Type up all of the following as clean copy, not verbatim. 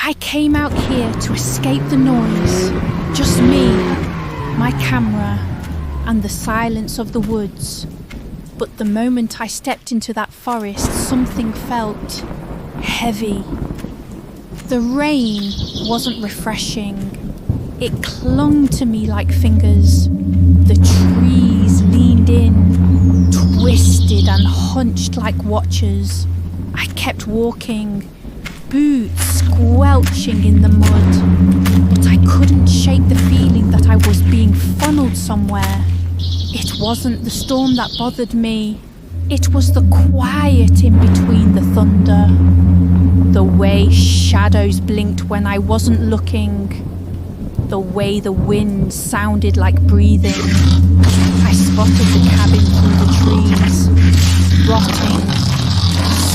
I came out here to escape the noise. Just me, my camera, and the silence of the woods. But the moment I stepped into that forest, something felt heavy. The rain wasn't refreshing. It clung to me like fingers. The trees leaned in, twisted and hunched like watchers. I kept walking, boots squelching in the mud, but I couldn't shake the feeling that I was being funneled somewhere. It wasn't the storm that bothered me. It was the quiet in between the thunder. The way shadows blinked when I wasn't looking. The way the wind sounded like breathing. I spotted the cabin through the trees, rotting,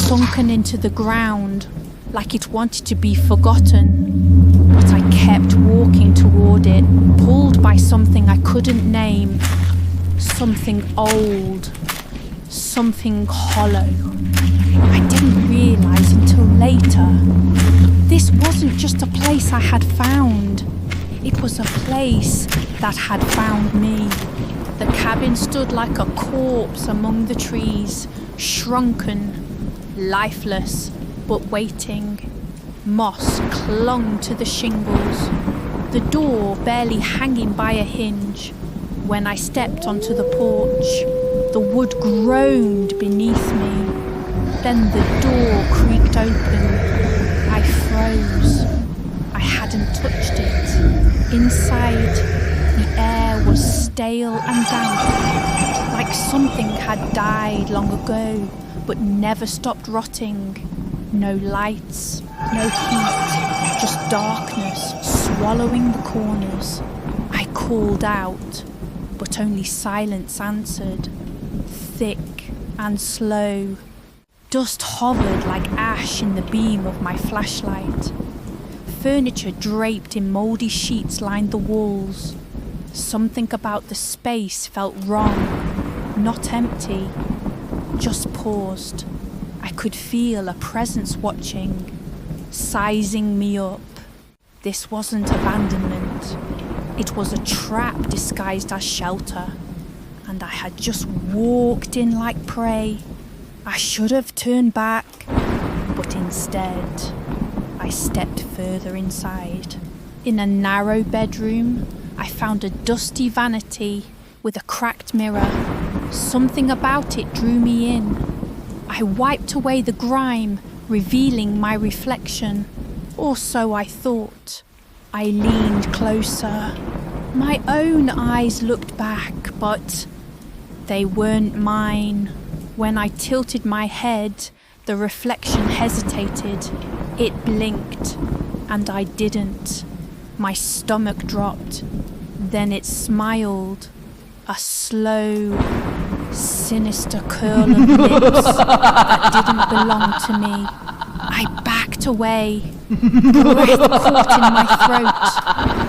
sunken into the ground, like it wanted to be forgotten. But I kept walking toward it, pulled by something I couldn't name. Something old, something hollow. I didn't realise until later. This wasn't just a place I had found. It was a place that had found me. The cabin stood like a corpse among the trees, shrunken, lifeless, but waiting. Moss clung to the shingles, the door barely hanging by a hinge. When I stepped onto the porch, the wood groaned beneath me. Then the door creaked open. I froze. I hadn't touched it. Inside, the air was stale and damp, like something had died long ago, but never stopped rotting. No lights, no heat, just darkness swallowing the corners. I called out, but only silence answered, thick and slow. Dust hovered like ash in the beam of my flashlight. Furniture draped in mouldy sheets lined the walls. Something about the space felt wrong, not empty, just paused. I could feel a presence watching, sizing me up. This wasn't abandonment. It was a trap disguised as shelter, and I had just walked in like prey. I should have turned back, but instead, I stepped further inside. In a narrow bedroom, I found a dusty vanity with a cracked mirror. Something about it drew me in. I wiped away the grime, revealing my reflection. Or so I thought. I leaned closer. My own eyes looked back, but they weren't mine. When I tilted my head, the reflection hesitated. It blinked, and I didn't. My stomach dropped. Then it smiled. A slow, sinister curl of lips that didn't belong to me. I backed away, breath caught in my throat.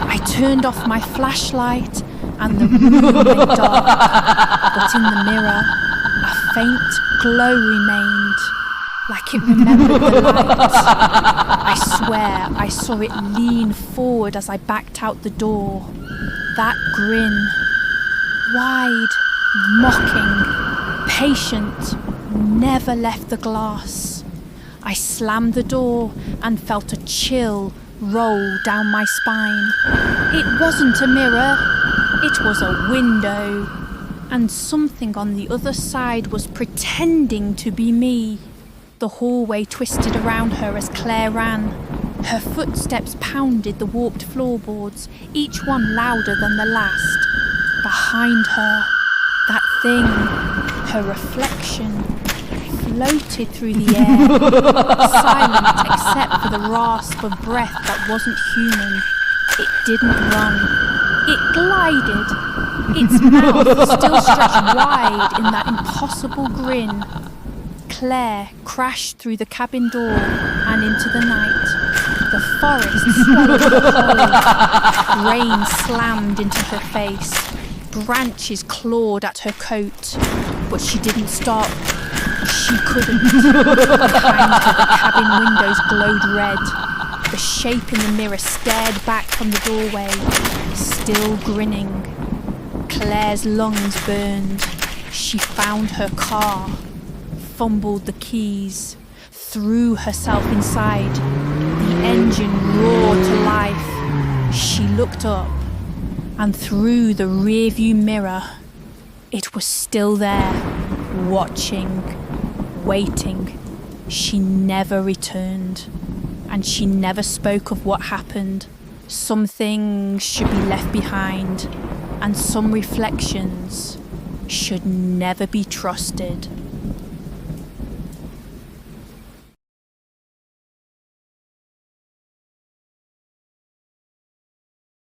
I turned off my flashlight and the room went dark. But in the mirror, a faint glow remained, like it remembered the light. I swear I saw it lean forward as I backed out the door. That grin, wide, mocking, patient, never left the glass. I slammed the door and felt a chill roll down my spine. It wasn't a mirror, it was a window, and something on the other side was pretending to be me. The hallway twisted around her as Claire ran. Her footsteps pounded the warped floorboards, each one louder than the last. Behind her, that thing, her reflection, floated through the air, silent except for the rasp of breath that wasn't human. It didn't run. It glided, its mouth still stretched wide in that impossible grin. Claire crashed through the cabin door and into the night. The forest swallowed her whole. Rain slammed into her face. Branches clawed at her coat, but she didn't stop. She couldn't. Behind her, the cabin windows glowed red. The shape in the mirror stared back from the doorway, still grinning. Claire's lungs burned. She found her car, fumbled the keys, threw herself inside. The engine roared to life. She looked up, and through the rearview mirror, it was still there, watching, waiting. She never returned, and she never spoke of what happened. Some things should be left behind, and some reflections should never be trusted.